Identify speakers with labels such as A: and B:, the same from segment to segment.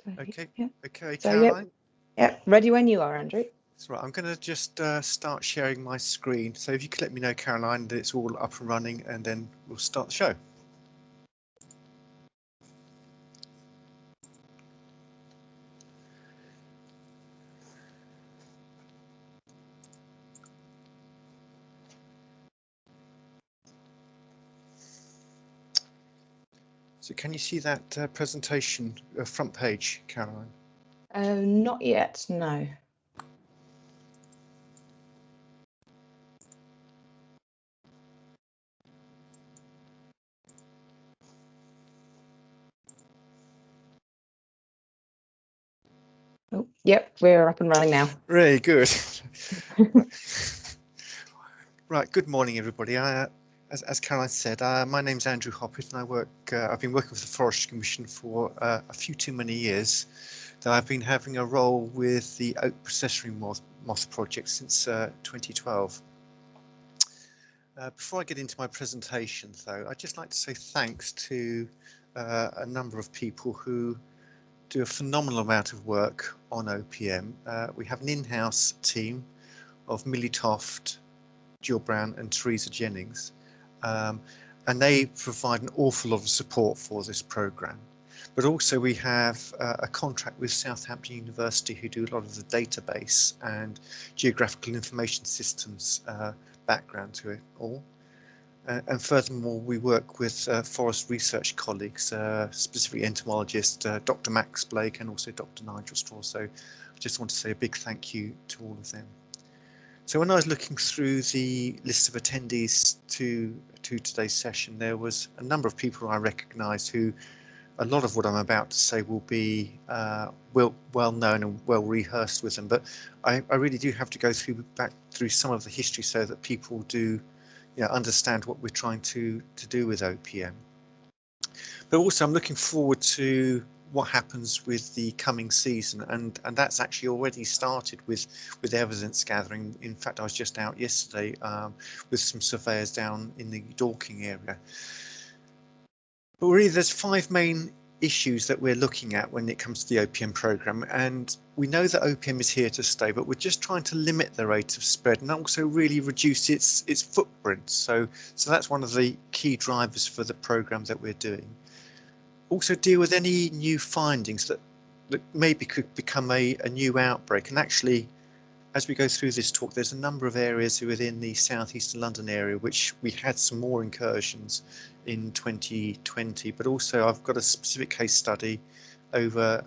A: So,
B: Okay.
A: yeah.
B: Okay,
A: So,
B: Caroline.
A: yeah, ready when you are, Andrew.
B: That's right. I'm going to just start sharing my screen. So if you could let me know, Caroline, that it's all up and running, and then we'll start the show. So can you see that presentation front page, Caroline?
A: Not yet, no. Oh, yep, we're up and running now.
B: Really good. Right. Good morning, everybody. As Caroline said, my name's Andrew Hoppit, and I've been working with the Forestry Commission for a few too many years. Though I've been having a role with the Oak Processionary Moth project since 2012. Before I get into my presentation, though, I'd just like to say thanks to a number of people who do a phenomenal amount of work on OPM. We have an in-house team of Millie Toft, Jill Brown and Teresa Jennings, and they provide an awful lot of support for this programme. But also we have a contract with Southampton University, who do a lot of the database and geographical information systems background to it all. And furthermore, we work with forest research colleagues, specifically entomologist Dr. Max Blake and also Dr. Nigel Straw. So I just want to say a big thank you to all of them. So when I was looking through the list of attendees to today's session, there was a number of people I recognised who a lot of what I'm about to say will be well known and well rehearsed with them, but I really do have to go back through some of the history so that people do understand what we're trying to do with OPM. But also I'm looking forward to what happens with the coming season, and that's actually already started with evidence gathering. In fact, I was just out yesterday with some surveyors down in the Dorking area. But really there's 5 main issues that we're looking at when it comes to the OPM programme, and we know that OPM is here to stay, but we're just trying to limit the rate of spread and also really reduce its footprint. So that's one of the key drivers for the programme that we're doing. Also deal with any new findings that maybe could become a new outbreak. And actually, as we go through this talk, there's a number of areas within the southeastern London area which we had some more incursions in 2020, but also I've got a specific case study over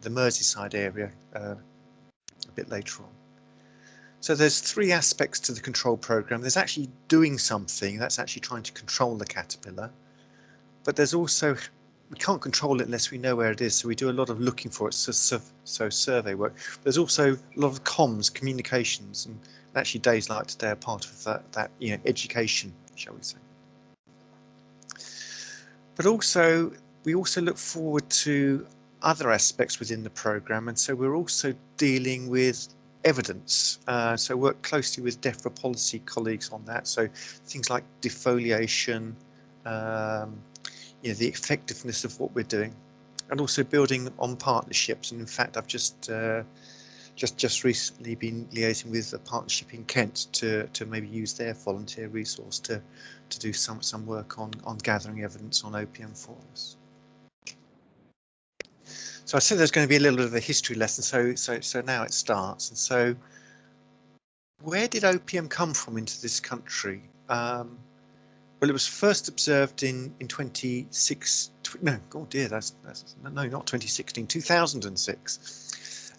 B: the Merseyside area a bit later on. So there's 3 aspects to the control programme. There's actually doing something, that's actually trying to control the caterpillar, but there's also, we can't control it unless we know where it is, so we do a lot of looking for it, so survey work. There's also a lot of comms, communications, and actually days like today are part of that education, shall we say. But also, we also look forward to other aspects within the programme, and so we're also dealing with evidence. So work closely with DEFRA policy colleagues on that, so things like defoliation, the effectiveness of what we're doing, and also building on partnerships. And in fact, I've just recently been liaising with a partnership in Kent to maybe use their volunteer resource to do some work on gathering evidence on OPM for us. So I said there's going to be a little bit of a history lesson, so now it starts. And so where did OPM come from into this country? Well, it was first observed in 2006. No, oh dear, that's no, not 2016, 2006.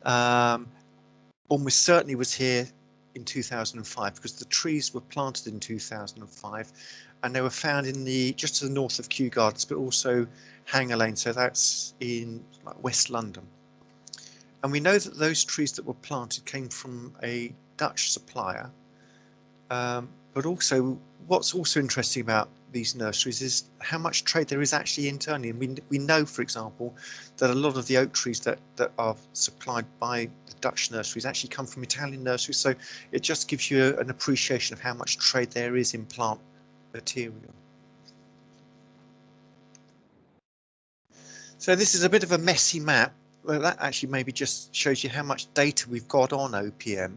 B: Almost certainly was here in 2005 because the trees were planted in 2005, and they were found in just to the north of Kew Gardens, but also Hanger Lane. So that's in West London. And we know that those trees that were planted came from a Dutch supplier. But also, what's also interesting about these nurseries is how much trade there is actually internally. And we know, for example, that a lot of the oak trees that are supplied by the Dutch nurseries actually come from Italian nurseries. So it just gives you an appreciation of how much trade there is in plant material. So this is a bit of a messy map. Well, that actually maybe just shows you how much data we've got on OPM.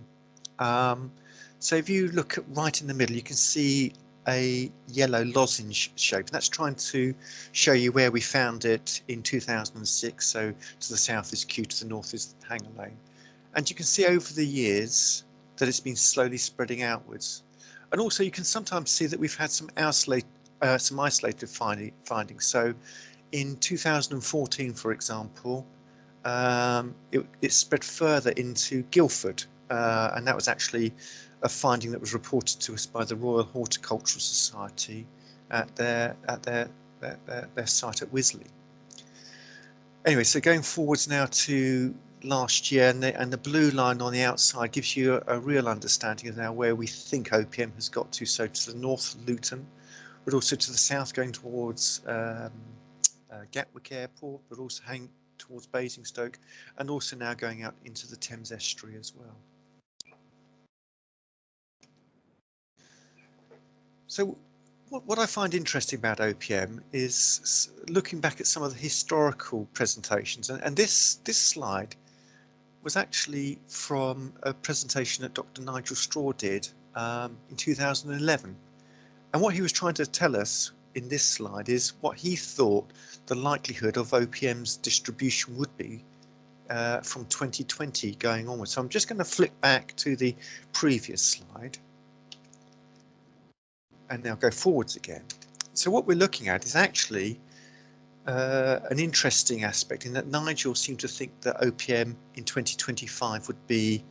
B: So if you look at right in the middle, you can see a yellow lozenge shape, and that's trying to show you where we found it in 2006. So to the south is Kew, to the north is Hanger Lane. And you can see over the years that it's been slowly spreading outwards. And also you can sometimes see that we've had some isolated findings. So in 2014, for example, it spread further into Guildford, and that was actually a finding that was reported to us by the Royal Horticultural Society at their site at Wisley. Anyway, so going forwards now to last year, and the blue line on the outside gives you a real understanding of now where we think OPM has got to. So to the north, Luton, but also to the south, going towards Gatwick Airport, but also heading towards Basingstoke, and also now going out into the Thames estuary as well. So what I find interesting about OPM is looking back at some of the historical presentations, and this slide was actually from a presentation that Dr. Nigel Straw did in 2011. And what he was trying to tell us in this slide is what he thought the likelihood of OPM's distribution would be from 2020 going onward. So I'm just going to flick back to the previous slide and now go forwards again. So what we're looking at is actually an interesting aspect in that Nigel seemed to think that OPM in 2025 would be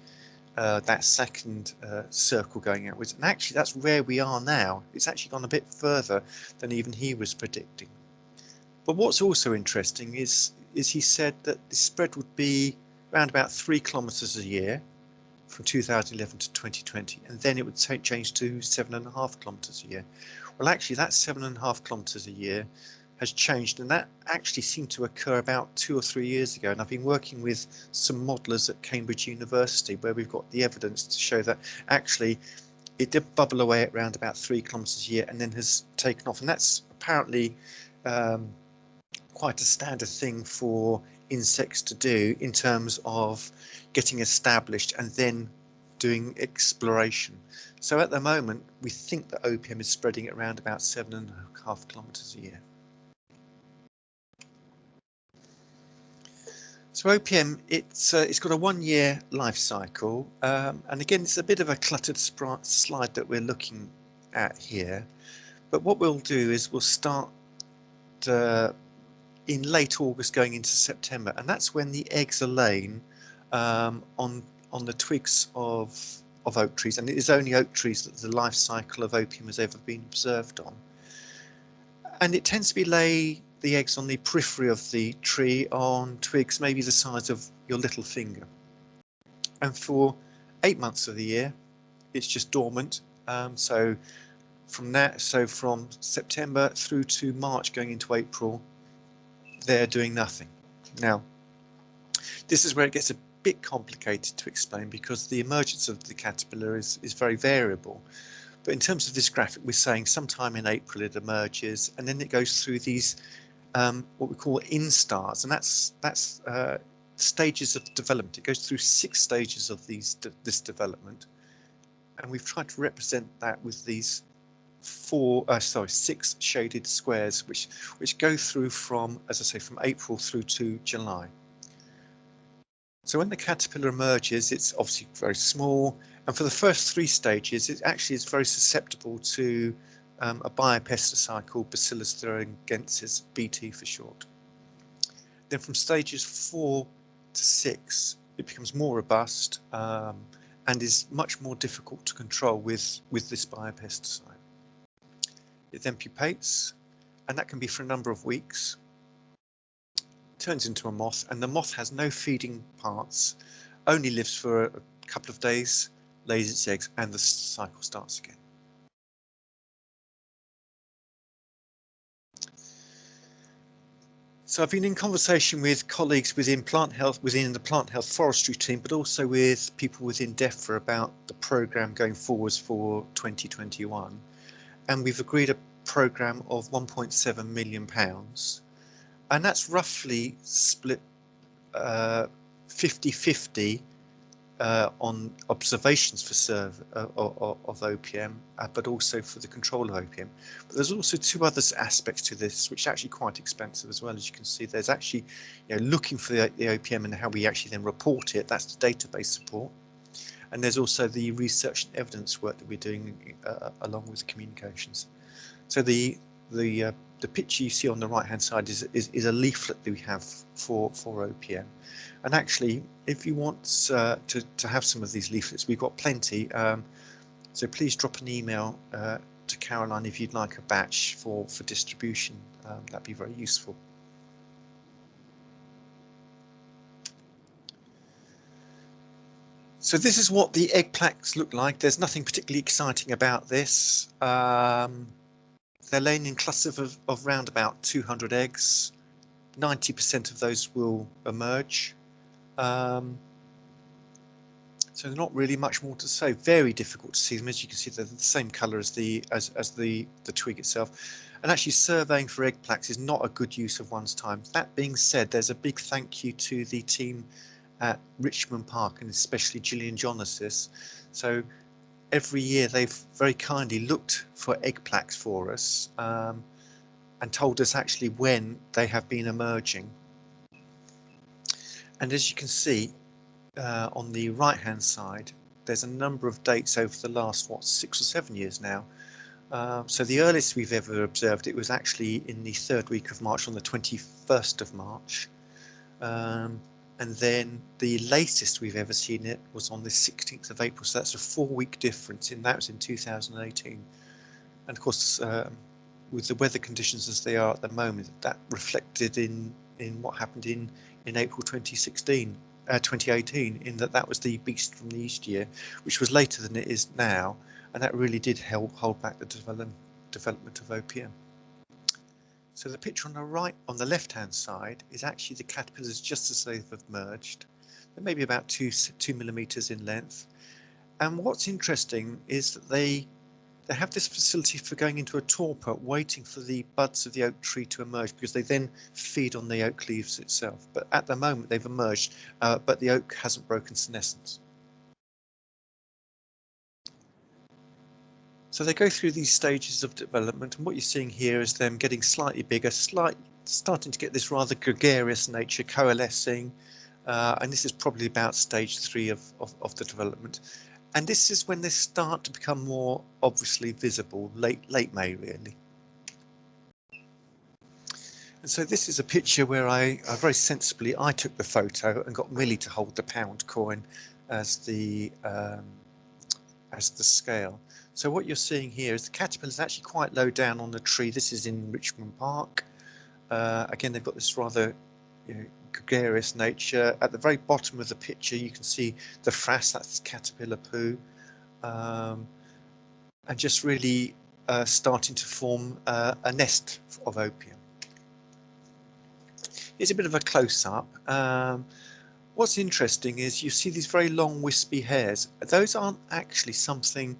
B: that second circle going outwards, and actually that's where we are now. It's actually gone a bit further than even he was predicting. But what's also interesting is he said that the spread would be around about 3 kilometres a year from 2011 to 2020, and then it would change to 7.5 kilometres a year. Well, actually that 7.5 kilometres a year has changed, and that actually seemed to occur about 2 or 3 years ago. And I've been working with some modelers at Cambridge University where we've got the evidence to show that actually it did bubble away at around about 3 kilometres a year and then has taken off. And that's apparently quite a standard thing for insects to do in terms of getting established and then doing exploration. So at the moment, we think that OPM is spreading at around about 7.5 kilometres a year. So OPM, it's got a 1-year life cycle, and again, it's a bit of a cluttered slide that we're looking at here. But what we'll do is we'll start in late August going into September, and that's when the eggs are laying on the twigs of oak trees, and it is only oak trees that the life cycle of OPM has ever been observed on. And it tends to be the eggs on the periphery of the tree on twigs maybe the size of your little finger. And for 8 months of the year, it's just dormant. So from September through to March going into April, they're doing nothing. Now, this is where it gets a bit complicated to explain because the emergence of the caterpillar is very variable. But in terms of this graphic, we're saying sometime in April it emerges, and then it goes through these what we call instars, and that's stages of development. It goes through 6 stages of this development, and we've tried to represent that with these 6 shaded squares, which go through from, as I say, from April through to July. So when the caterpillar emerges, it's obviously very small, and for the first 3 stages, it actually is very susceptible to a biopesticide called Bacillus thuringiensis, BT for short. Then from stages 4 to 6, it becomes more robust and is much more difficult to control with this biopesticide. It then pupates, and that can be for a number of weeks. Turns into a moth, and the moth has no feeding parts, only lives for a couple of days, lays its eggs, and the cycle starts again. So I've been in conversation with colleagues within plant health, within the plant health forestry team, but also with people within DEFRA about the programme going forwards for 2021. And we've agreed a programme of £1.7 million. and that's roughly split 50-50 on observations for of OPM, but also for the control of OPM. But there's also two other aspects to this, which are actually quite expensive as well. As you can see, there's actually, looking for the OPM and how we actually then report it. That's the database support. And there's also the research and evidence work that we're doing along with communications. So the picture you see on the right hand side is a leaflet that we have for OPM. And actually, if you want to have some of these leaflets, we've got plenty. So please drop an email to Caroline if you'd like a batch for distribution. That'd be very useful. So this is what the egg plaques look like. There's nothing particularly exciting about this. They're laying in clusters of round about 200 eggs. 90% of those will emerge. So not really much more to say. Very difficult to see them. As you can see, they're the same colour as the twig itself. And actually, surveying for egg plaques is not a good use of one's time. That being said, there's a big thank you to the team at Richmond Park, and especially Gillian Jonasis. So every year they've very kindly looked for egg plaques for us and told us actually when they have been emerging. And as you can see on the right hand side, there's a number of dates over the last 6 or 7 years now. So the earliest we've ever observed it was actually in the 3rd week of March, on the 21st of March. And then the latest we've ever seen it was on the 16th of April. So that's a 4-week difference, and that was in 2018. And of course, with the weather conditions as they are at the moment, that reflected in what happened in April 2018, in that was the beast from the East year, which was later than it is now, and that really did hold back the development of OPM. So the picture on the right, on the left-hand side, is actually the caterpillars just as they've emerged. They're maybe about 2 millimeters in length. And what's interesting is that they have this facility for going into a torpor, waiting for the buds of the oak tree to emerge, because they then feed on the oak leaves itself. But at the moment they've emerged, but the oak hasn't broken senescence. So they go through these stages of development, and what you're seeing here is them getting slightly bigger, starting to get this rather gregarious nature, coalescing, and this is probably about stage 3 of the development. And this is when they start to become more obviously visible, late May really. And so this is a picture where I very sensibly, I took the photo and got Millie to hold the pound coin as the scale. So what you're seeing here is the caterpillar is actually quite low down on the tree. This is in Richmond Park. Again, they've got this rather gregarious nature. At the very bottom of the picture, you can see the frass, that's caterpillar poo, and just really starting to form a nest of opium. Here's a bit of a close-up. What's interesting is you see these very long wispy hairs. Those aren't actually something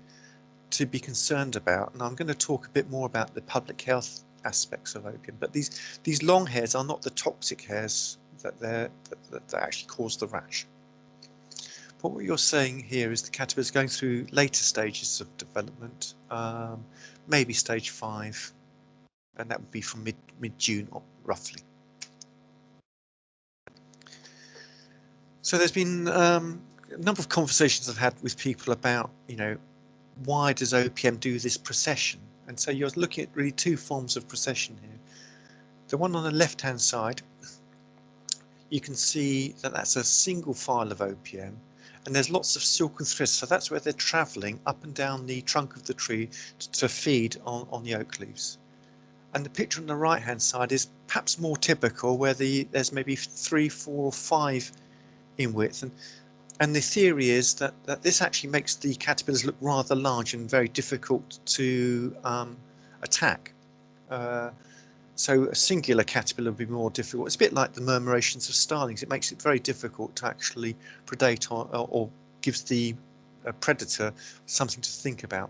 B: to be concerned about, and I'm going to talk a bit more about the public health aspects of opium, but these long hairs are not the toxic hairs that actually cause the rash. But what you're saying here is the caterpillar is going through later stages of development, maybe stage 5, and that would be from mid-June roughly. So there's been a number of conversations I've had with people about, why does OPM do this procession? And so you're looking at really 2 forms of procession here. The one on the left-hand side, you can see that that's a single file of OPM, and there's lots of silken threads. So that's where they're travelling up and down the trunk of the tree to feed on the oak leaves. And the picture on the right-hand side is perhaps more typical, where there's maybe 3, 4, or 5 in width, and the theory is that this actually makes the caterpillars look rather large and very difficult to attack. So a singular caterpillar would be more difficult. It's a bit like the murmurations of starlings. It makes it very difficult to actually predate or gives the predator something to think about.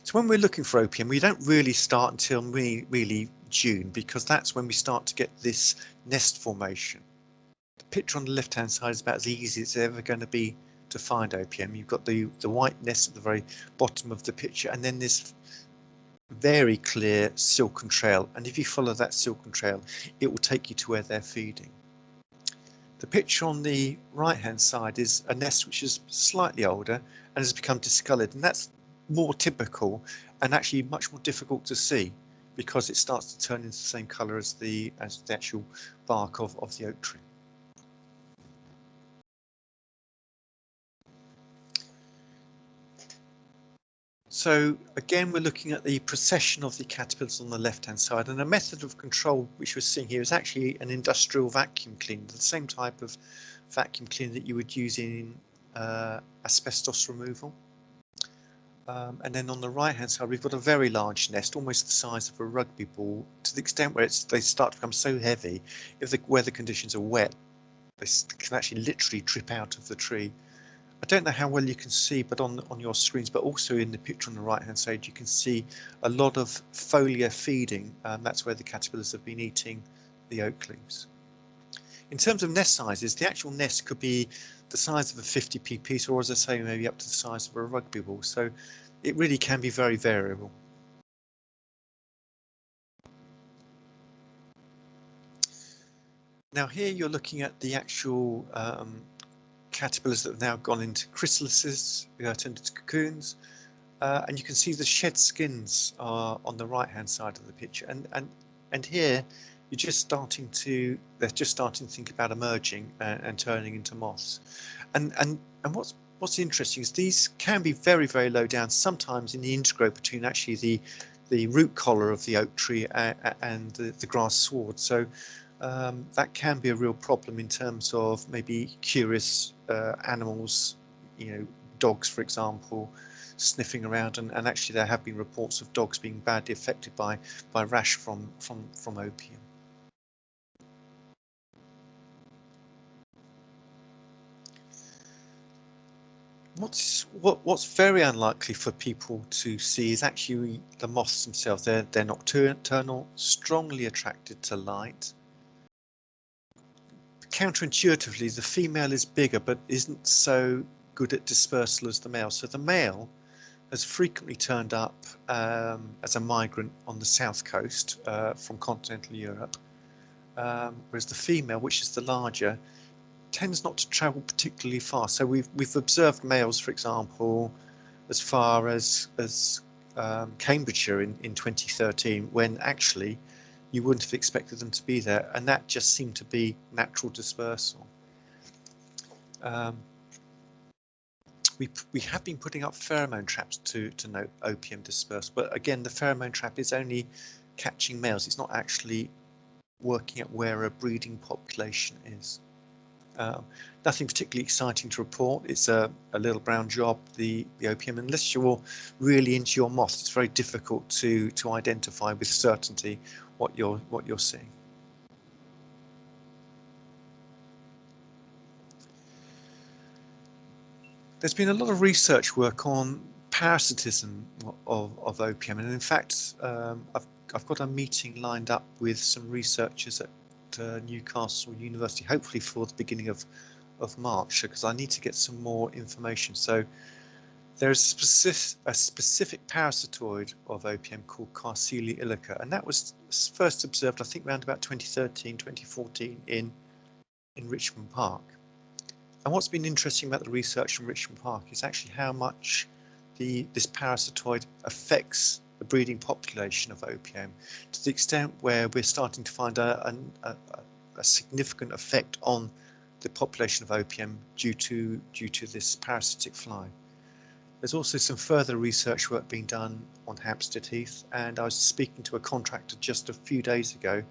B: So when we're looking for opium, we don't really start until really June, because that's when we start to get this nest formation. The picture on the left hand side is about as easy as it's ever going to be to find opium. You've got the white nest at the very bottom of the picture, and then this very clear silken trail, and if you follow that silken trail, it will take you to where they're feeding. The picture on the right hand side is a nest which is slightly older and has become discoloured, and that's more typical and actually much more difficult to see because it starts to turn into the same colour as the actual bark of the oak tree. So again, we're looking at the procession of the caterpillars on the left hand side, and a method of control which we're seeing here is actually an industrial vacuum cleaner, the same type of vacuum cleaner that you would use in asbestos removal. And then on the right hand side, we've got a very large nest, almost the size of a rugby ball, to the extent where they start to become so heavy, if the weather conditions are wet, they can actually literally drip out of the tree. I don't know how well you can see, but on your screens, but also in the picture on the right hand side, you can see a lot of foliar feeding. That's where the caterpillars have been eating the oak leaves. In terms of nest sizes, the actual nest could be the size of a 50p piece, or as I say, maybe up to the size of a rugby ball. So it really can be very variable. Now here you're looking at the actual caterpillars that have now gone into chrysalises, turned into cocoons, and you can see the shed skins are on the right hand side of the picture, and here they're just starting to think about emerging and turning into moths. And what's interesting is these can be very low down, sometimes in the intergrowth between actually the root collar of the oak tree and the grass sward. So that can be a real problem in terms of maybe curious animals, dogs, for example, sniffing around, and actually there have been reports of dogs being badly affected by rash from opium. What's very unlikely for people to see is actually the moths themselves. They're nocturnal, strongly attracted to light. Counterintuitively, the female is bigger but isn't so good at dispersal as the male. So the male has frequently turned up as a migrant on the south coast from continental Europe, whereas the female, which is the larger, tends not to travel particularly far. So we've observed males, for example, as far as Cambridgeshire in 2013, when actually you wouldn't have expected them to be there, and that just seemed to be natural dispersal. We have been putting up pheromone traps to note opium dispersal, but again, the pheromone trap is only catching males. It's not actually working at where a breeding population is. Nothing particularly exciting to report. It's a little brown job, the opium. Unless you're really into your moths, it's very difficult to identify with certainty what you're seeing. There's been a lot of research work on parasitism of opium, and in fact, I've got a meeting lined up with some researchers at Newcastle University, hopefully for the beginning of March, because I need to get some more information. So there's a specific parasitoid of opium called Carcelia illica, and that was first observed, I think, around about 2013, 2014 in Richmond Park. And what's been interesting about the research from Richmond Park is actually how much this parasitoid affects the breeding population of opium, to the extent where we're starting to find a significant effect on the population of opium due to this parasitic fly. There's also some further research work being done on Hampstead Heath, and I was speaking to a contractor just a few days ago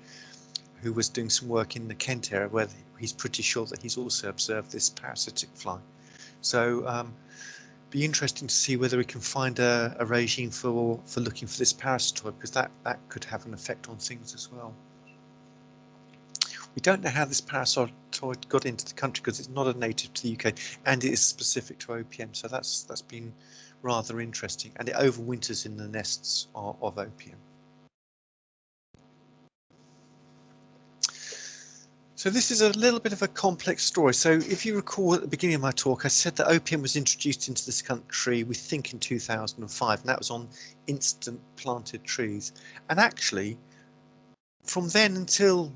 B: who was doing some work in the Kent area, where he's pretty sure that he's also observed this parasitic fly. So be interesting to see whether we can find a regime for looking for this parasitoid, because that could have an effect on things as well. We don't know how this parasitoid got into the country, because it's not a native to the UK and it is specific to opium. So that's been rather interesting, and it overwinters in the nests of opium. So this is a little bit of a complex story. So if you recall at the beginning of my talk, I said that opium was introduced into this country, we think in 2005, and that was on instant planted trees. And actually, from then until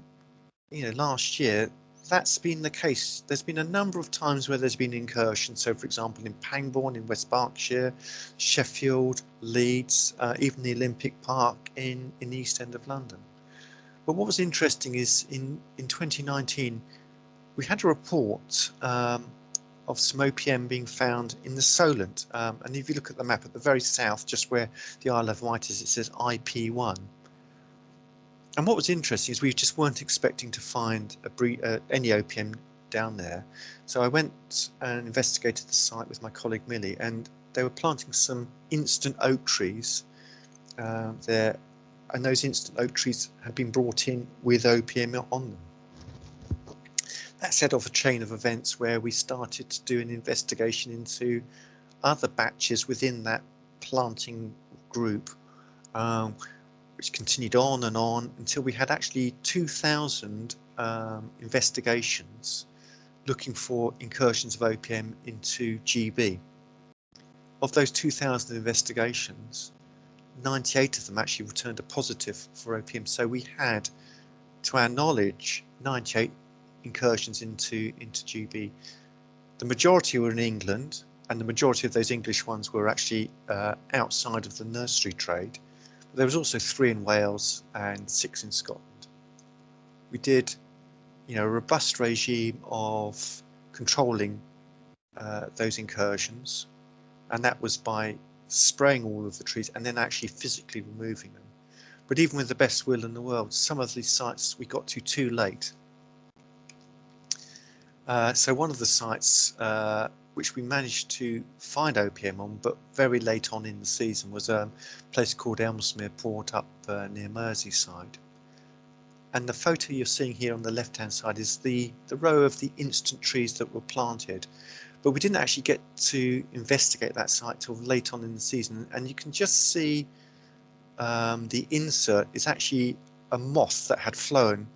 B: last year, that's been the case. There's been a number of times where there's been incursions. So, for example, in Pangbourne in West Berkshire, Sheffield, Leeds, even the Olympic Park in the East End of London. But what was interesting is in 2019, we had a report of some OPM being found in the Solent. And if you look at the map at the very south, just where the Isle of Wight is, it says IP1. And what was interesting is we just weren't expecting to find any OPM down there. So I went and investigated the site with my colleague Millie, and they were planting some instant oak trees there. And those instant oak trees had been brought in with OPM on them. That set off a chain of events where we started to do an investigation into other batches within that planting group, which continued on and on until we had actually 2,000 investigations looking for incursions of OPM into GB. Of those 2,000 investigations, 98 of them actually returned a positive for OPM. So we had, to our knowledge, 98 incursions into GB. The majority were in England, and the majority of those English ones were actually outside of the nursery trade. But there was also 3 in Wales and 6 in Scotland. We did, a robust regime of controlling those incursions, and that was by spraying all of the trees and then actually physically removing them. But even with the best will in the world, some of these sites we got to too late. So one of the sites which we managed to find OPM on, but very late on in the season, was a place called Ellesmere Port up near Merseyside. And the photo you're seeing here on the left hand side is the row of the instant trees that were planted. But we didn't actually get to investigate that site till late on in the season, and you can just see the insert is actually a moth that had flown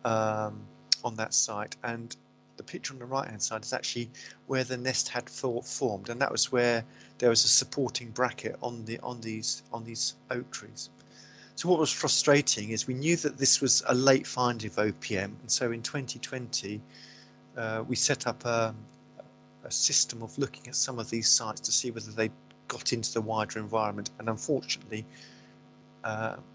B: on that site, and the picture on the right hand side is actually where the nest had formed, and that was where there was a supporting bracket on these oak trees. So what was frustrating is we knew that this was a late find of OPM, and so in 2020 we set up a system of looking at some of these sites to see whether they got into the wider environment, and unfortunately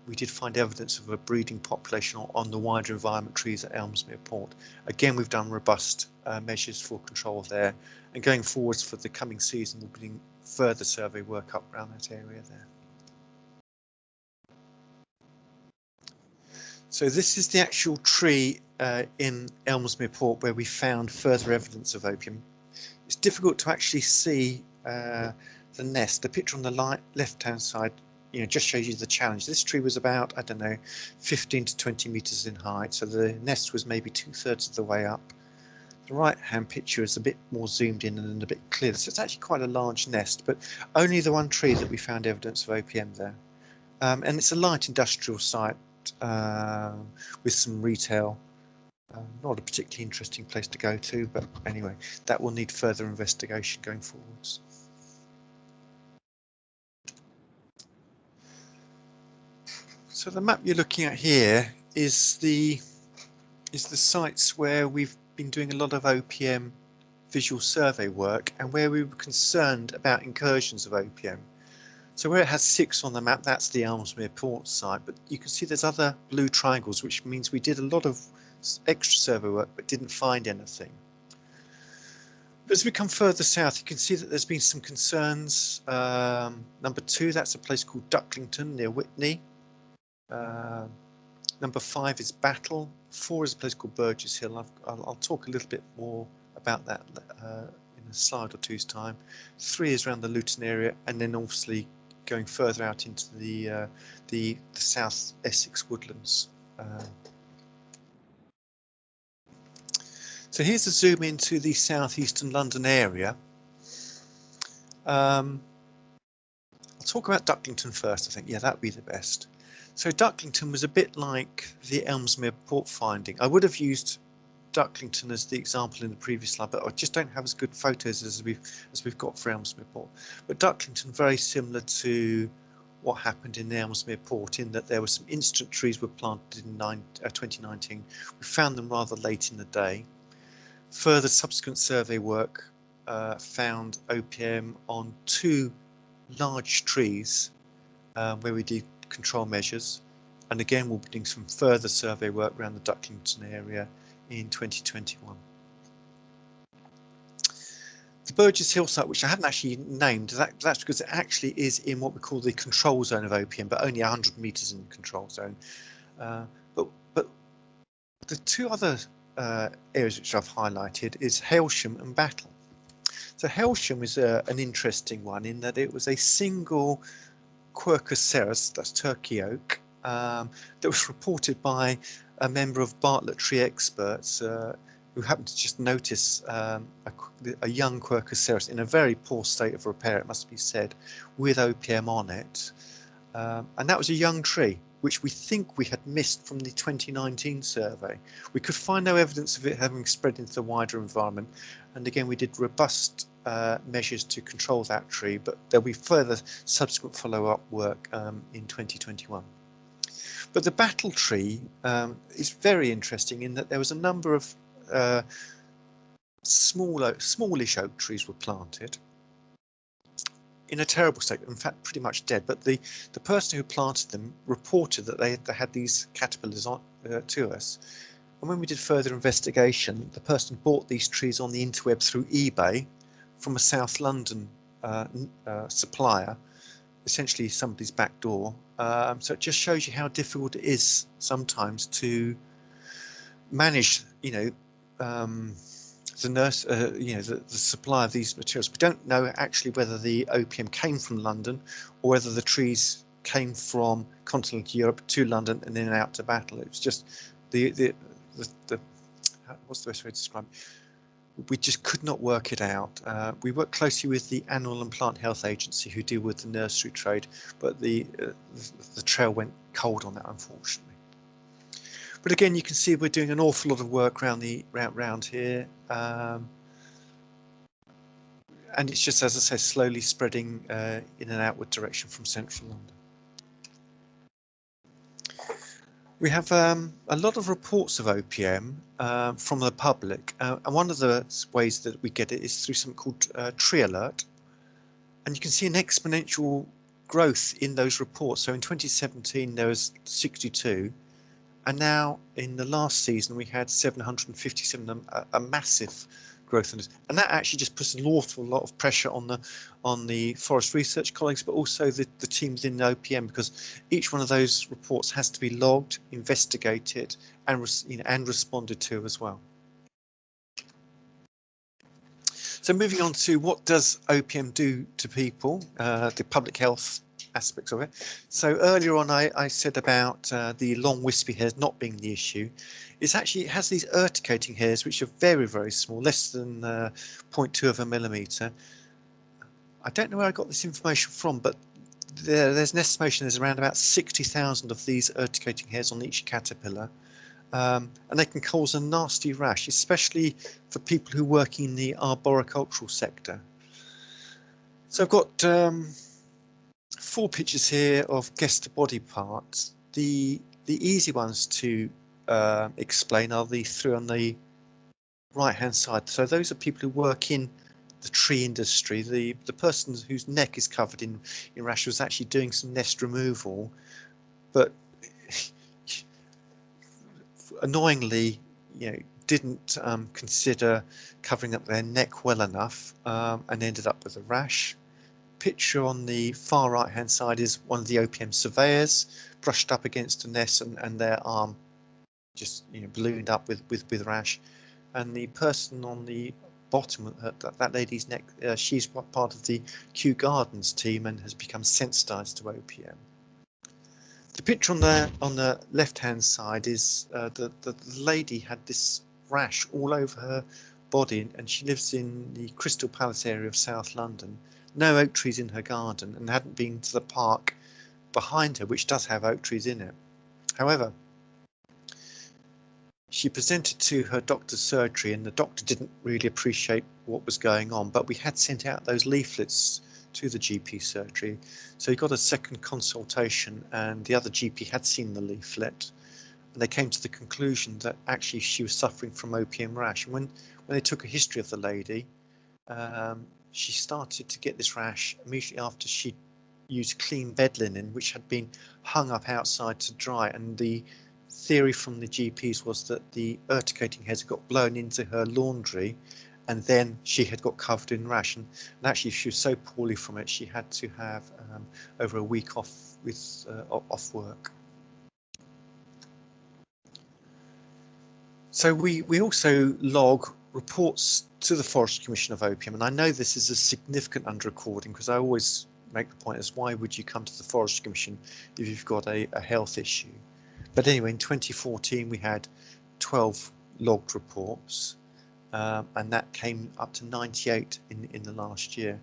B: we did find evidence of a breeding population on the wider environment trees at Ellesmere Port. Again, we've done robust measures for control there, and going forwards for the coming season we'll be doing further survey work up around that area there. So this is the actual tree in Ellesmere Port where we found further evidence of opium. It's difficult to actually see the nest. The picture on the left-hand side, just shows you the challenge. This tree was about, I don't know, 15 to 20 meters in height, so the nest was maybe 2/3 of the way up. The right-hand picture is a bit more zoomed in and a bit clearer, so it's actually quite a large nest, but only the one tree that we found evidence of OPM there. And it's a light industrial site with some retail. Not a particularly interesting place to go to, but anyway, that will need further investigation going forwards. So the map you're looking at here is the sites where we've been doing a lot of OPM visual survey work and where we were concerned about incursions of OPM. So where it has 6 on the map, that's the Ellesmere Port site, but you can see there's other blue triangles, which means we did a lot of extra survey work but didn't find anything. But as we come further south, you can see that there's been some concerns. Number 2, that's a place called Ducklington near Whitney. Number 5 is Battle. 4 is a place called Burgess Hill. I'll talk a little bit more about that in a slide or two's time. 3 is around the Luton area, and then obviously going further out into the South Essex woodlands. So here's a zoom into the southeastern London area. talk about Ducklington first, I think. Yeah, that'd be the best. So Ducklington was a bit like the Ellesmere Port finding. I would have used Ducklington as the example in the previous slide, but I just don't have as good photos as we've got for Ellesmere Port. But Ducklington, very similar to what happened in the Ellesmere Port, in that there were some instant trees were planted in 2019. We found them rather late in the day. Further subsequent survey work found OPM on 2 large trees where we did control measures, and again we'll be doing some further survey work around the Ducklington area in 2021. The Burgess Hill site, which I haven't actually named, that's because it actually is in what we call the control zone of OPM, but only 100 metres in the control zone. But the 2 other areas which I've highlighted is Hailsham and Battle. So Hailsham is an interesting one in that it was a single Quercus cerus, that's Turkey oak, that was reported by a member of Bartlett Tree Experts who happened to just notice a young Quercus cerus in a very poor state of repair, it must be said, with OPM on it. And that was a young tree, which we think we had missed from the 2019 survey. We could find no evidence of it having spread into the wider environment. And again, we did robust measures to control that tree, but there'll be further subsequent follow-up work in 2021. But the Battle tree is very interesting in that there was a number of smallish oak trees were planted in a terrible state, in fact pretty much dead, but the person who planted them reported that they had these caterpillars on, to us, and when we did further investigation, the person bought these trees on the interweb through eBay from a South London supplier, essentially somebody's back door. So it just shows you how difficult it is sometimes to manage, the supply of these materials. We don't know actually whether the OPM came from London or whether the trees came from continental Europe to London and then out to Battle. It was just the what's the best way to describe it? We just could not work it out. We work closely with the Animal and Plant Health Agency who deal with the nursery trade, but the trail went cold on that, unfortunately. But again, you can see we're doing an awful lot of work around here, and it's just, as I say, slowly spreading in an outward direction from central London. We have a lot of reports of OPM from the public, and one of the ways that we get it is through something called Tree Alert, and you can see an exponential growth in those reports. So in 2017 there was 62. And now in the last season, we had 757, a massive growth in this. And that actually just puts an awful lot of pressure on the forest research colleagues, but also the team within the OPM, because each one of those reports has to be logged, investigated, and responded to as well. So moving on to what does OPM do to people, the public health aspects of it. So earlier on I said about the long wispy hairs not being the issue. It has these urticating hairs which are very, very small, less than 0.2 of a millimetre. I don't know where I got this information from, but there's an estimation there's around about 60,000 of these urticating hairs on each caterpillar, and they can cause a nasty rash, especially for people who work in the arboricultural sector. So I've got 4 pictures here of guess the body parts. The easy ones to explain are the 3 on the right hand side. So those are people who work in the tree industry. The person whose neck is covered in rash was actually doing some nest removal, but annoyingly, didn't consider covering up their neck well enough, and ended up with a rash. Picture on the far right hand side is one of the OPM surveyors brushed up against a nest and their arm just ballooned up with rash. And the person on the bottom, that lady's neck, she's part of the Kew Gardens team and has become sensitized to OPM. The picture on the left hand side is the lady had this rash all over her body, and she lives in the Crystal Palace area of South London. no oak trees in her garden and hadn't been to the park behind her, which does have oak trees in it. However, she presented to her doctor's surgery and the doctor didn't really appreciate what was going on, but we had sent out those leaflets to the GP surgery. So he got a second consultation and the other GP had seen the leaflet and they came to the conclusion that actually she was suffering from OPM rash. And when they took a history of the lady, she started to get this rash immediately after she used clean bed linen, which had been hung up outside to dry. And the theory from the GPs was that the urticating heads had got blown into her laundry and then she had got covered in rash. And actually she was so poorly from it, she had to have over a week off off work. So we also log reports to the Forestry Commission of OPM, and I know this is a significant under-recording because I always make the point as why would you come to the Forestry Commission if you've got a health issue? But anyway, in 2014 we had 12 logged reports, and that came up to 98 in the last year.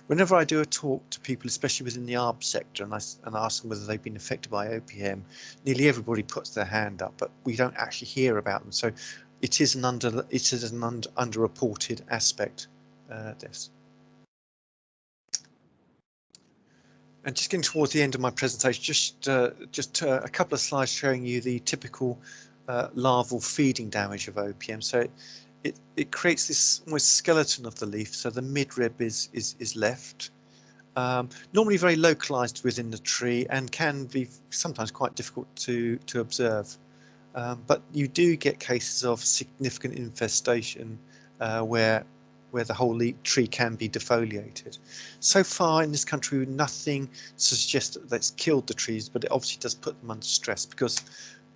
B: Whenever I do a talk to people, especially within the ARB sector, and I ask them whether they've been affected by OPM, nearly everybody puts their hand up, but we don't actually hear about them. So it is an underreported aspect. This. And just getting towards the end of my presentation, just a couple of slides showing you the typical larval feeding damage of OPM. So it creates this almost skeleton of the leaf. So the midrib is left, normally very localized within the tree and can be sometimes quite difficult to observe. But you do get cases of significant infestation where the whole tree can be defoliated. So far in this country, nothing suggests that it's killed the trees, but it obviously does put them under stress because,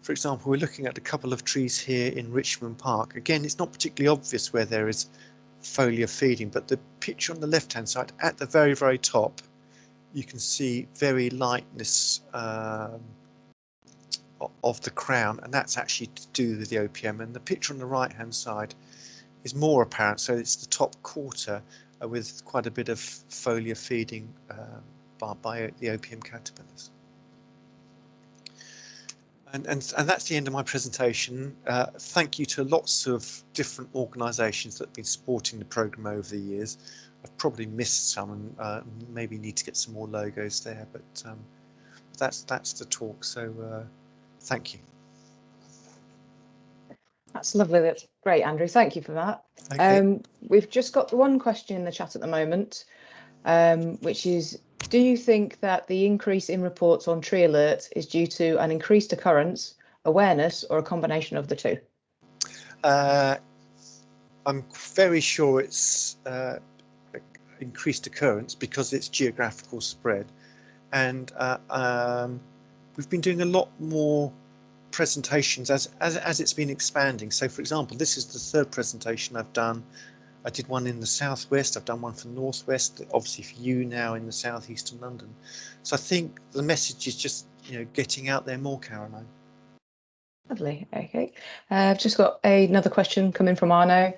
B: for example, we're looking at a couple of trees here in Richmond Park. Again, it's not particularly obvious where there is foliar feeding, but the picture on the left-hand side at the very, very top, you can see very lightness of the crown, and that's actually to do with the OPM. And the picture on the right-hand side is more apparent, so it's the top quarter with quite a bit of foliar feeding by the OPM caterpillars. And that's the end of my presentation. Thank you to lots of different organisations that have been supporting the programme over the years. I've probably missed some and maybe need to get some more logos there, but that's the talk. So thank you.
A: That's lovely. That's great, Andrew. Thank you for that.
B: Okay.
A: We've just got one question in the chat at the moment, which is, do you think that the increase in reports on tree alerts is due to an increased occurrence, awareness, or a combination of the two?
B: I'm very sure it's increased occurrence because it's geographical spread, and we've been doing a lot more presentations as it's been expanding. So for example, this is the third presentation I've done. I did one in the southwest, I've done one for northwest, obviously for you now in the southeastern London. So I think the message is just, you know, getting out there more, Caroline.
A: Lovely. Okay, I've just got another question coming from Arno.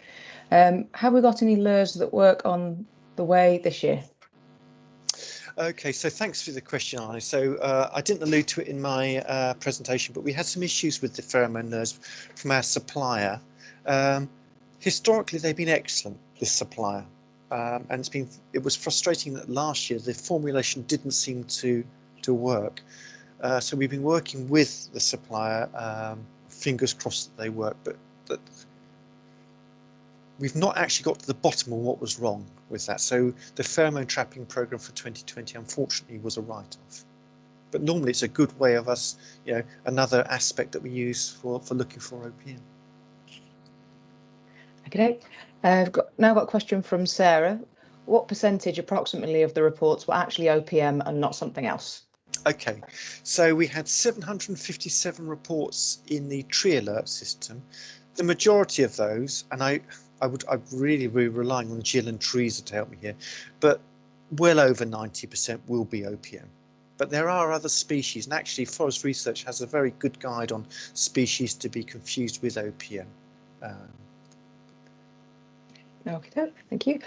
A: Have we got any lures that work on the way this year?
B: Okay, so thanks for the question, Arno. So I didn't allude to it in my presentation, but we had some issues with the pheromone lures from our supplier. Historically, they've been excellent, this supplier, and it was frustrating that last year the formulation didn't seem to work. So we've been working with the supplier, fingers crossed that they work, but we've not actually got to the bottom of what was wrong with that. So the pheromone trapping program for 2020, unfortunately, was a write-off. But normally it's a good way of us, you know, another aspect that we use for looking for OPM.
A: Okay, I've now got a question from Sarah. What percentage approximately of the reports were actually OPM and not something else?
B: Okay, so we had 757 reports in the tree alert system. The majority of those, and I'm really relying on Jill and Teresa to help me here, but well over 90% will be OPM. But there are other species, and actually Forest Research has a very good guide on species to be confused with OPM.
A: Okay, thank you.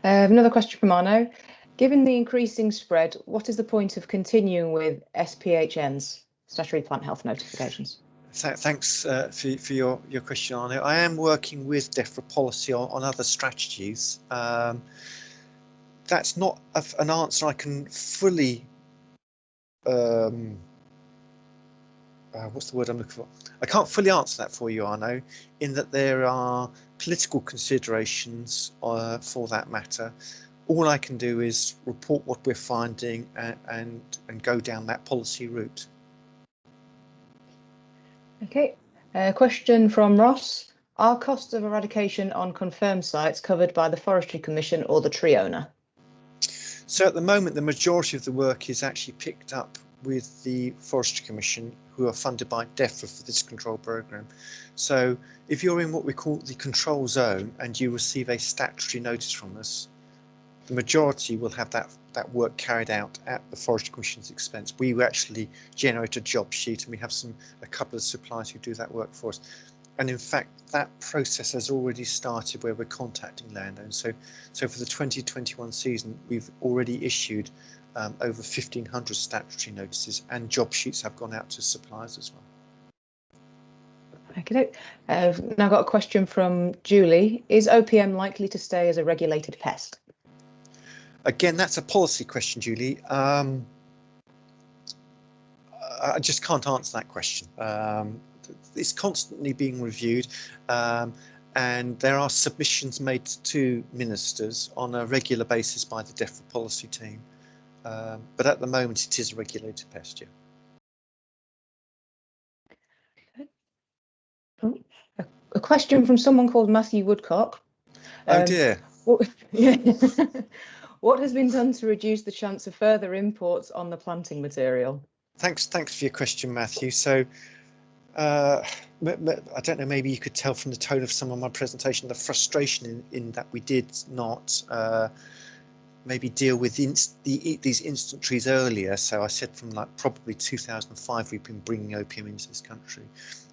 A: Another question from Arno. Given the increasing spread, what is the point of continuing with SPHNs, statutory plant health notifications?
B: Thanks for your question, Arno. I am working with DEFRA policy on other strategies. That's not an answer I can fully, what's the word I'm looking for? I can't fully answer that for you, Arno, in that there are political considerations for that matter. All I can do is report what we're finding and go down that policy route.
A: Okay, question from Ross. Are costs of eradication on confirmed sites covered by the Forestry Commission or the tree owner?
B: So at the moment, the majority of the work is actually picked up with the Forestry Commission, who are funded by DEFRA for this control programme. So if you're in what we call the control zone and you receive a statutory notice from us, the majority will have that work carried out at the Forestry Commission's expense. We actually generate a job sheet, and we have a couple of suppliers who do that work for us. And in fact, that process has already started where we're contacting landowners. So for the 2021 season, we've already issued over 1,500 statutory notices, and job sheets have gone out to suppliers as well.
A: Okay, I've now got a question from Julie. Is OPM likely to stay as a regulated pest?
B: Again, that's a policy question, Julie. I just can't answer that question. It's constantly being reviewed, and there are submissions made to ministers on a regular basis by the DEFRA policy team. But at the moment, it is a regulated pest, yeah.
A: A question from someone called Matthew Woodcock.
B: Oh dear.
A: What has been done to reduce the chance of further imports on the planting material?
B: Thanks for your question, Matthew. So I don't know, maybe you could tell from the tone of some of my presentation the frustration in that we did not maybe deal with these instant trees earlier. So I said from like probably 2005 we've been bringing OPM into this country.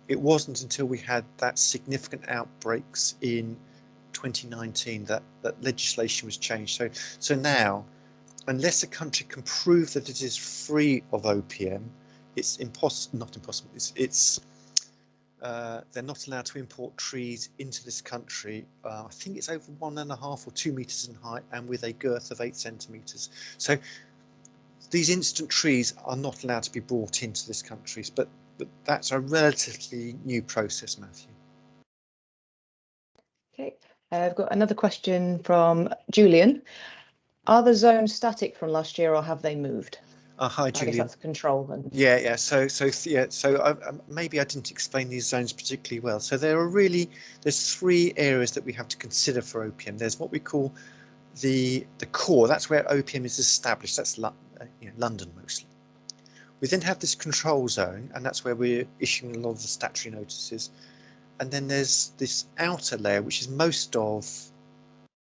B: It wasn't until we had that significant outbreaks in 2019 that legislation was changed. So now, unless a country can prove that it is free of OPM, it's not impossible. They're not allowed to import trees into this country. I think it's over 1.5 or 2 meters in height and with a girth of 8 centimeters. So these instant trees are not allowed to be brought into this country, but that's a relatively new process, Matthew.
A: Okay, I've got another question from Julian. Are the zones static from last year, or have they moved?
B: Hi, Julian.
A: I guess that's control then.
B: Yeah. So maybe I didn't explain these zones particularly well. So there's 3 areas that we have to consider for OPM. There's what we call the core. That's where OPM is established. That's London mostly. We then have this control zone, and that's where we're issuing a lot of the statutory notices. And then there's this outer layer, which is most of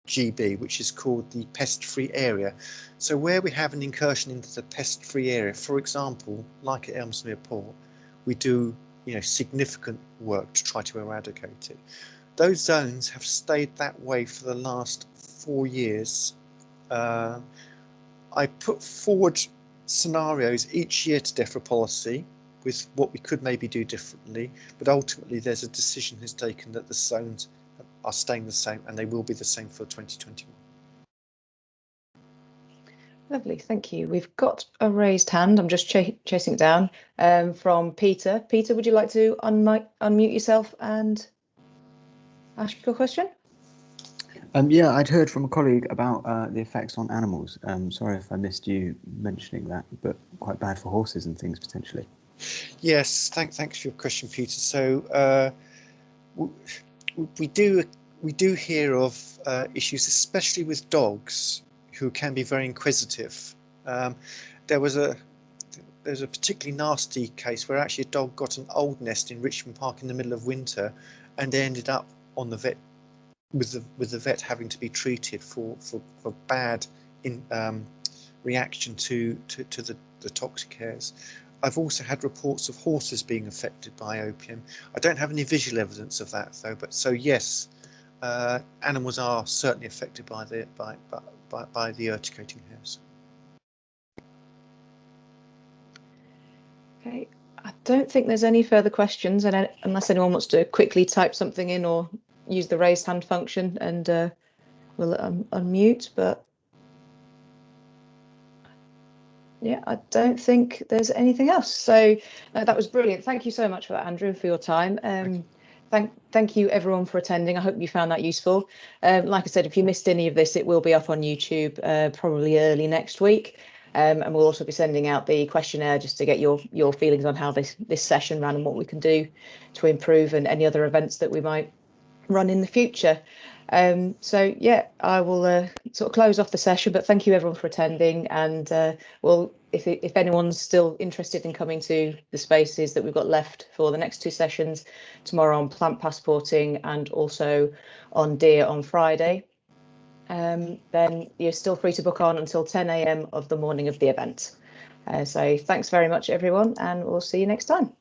B: GB, which is called the pest-free area. So where we have an incursion into the pest-free area, for example, like at Ellesmere Port, we do significant work to try to eradicate it. Those zones have stayed that way for the last 4 years. I put forward scenarios each year to DEFRA policy with what we could maybe do differently, but ultimately there's a decision is taken that the zones are staying the same, and they will be the same for 2021.
A: Lovely, thank you. We've got a raised hand. I'm just chasing it down from Peter. Peter, would you like to unmute yourself and ask your question?
C: Yeah, I'd heard from a colleague about the effects on animals. Sorry if I missed you mentioning that, but quite bad for horses and things potentially.
B: Yes, thanks for your question, Peter. So we do hear of issues, especially with dogs, who can be very inquisitive. There's a particularly nasty case where actually a dog got an old nest in Richmond Park in the middle of winter, and they ended up on the vet with the vet having to be treated for bad reaction to the toxic hairs. I've also had reports of horses being affected by OPM. I don't have any visual evidence of that though, but so yes, animals are certainly affected by by the urticating hares.
A: Okay, I don't think there's any further questions, and unless anyone wants to quickly type something in or use the raised hand function, and we'll unmute. But yeah, I don't think there's anything else. So that was brilliant. Thank you so much for that, Andrew, and for your time. Thank you everyone for attending. I hope you found that useful. Like I said, if you missed any of this, it will be up on YouTube probably early next week. And we'll also be sending out the questionnaire just to get your feelings on how this session ran and what we can do to improve, and any other events that we might run in the future. So yeah, I will sort of close off the session, but thank you everyone for attending, and well, if anyone's still interested in coming to the spaces that we've got left for the next 2 sessions, tomorrow on plant passporting and also on deer on Friday, then you're still free to book on until 10 AM of the morning of the event. So thanks very much everyone, and we'll see you next time.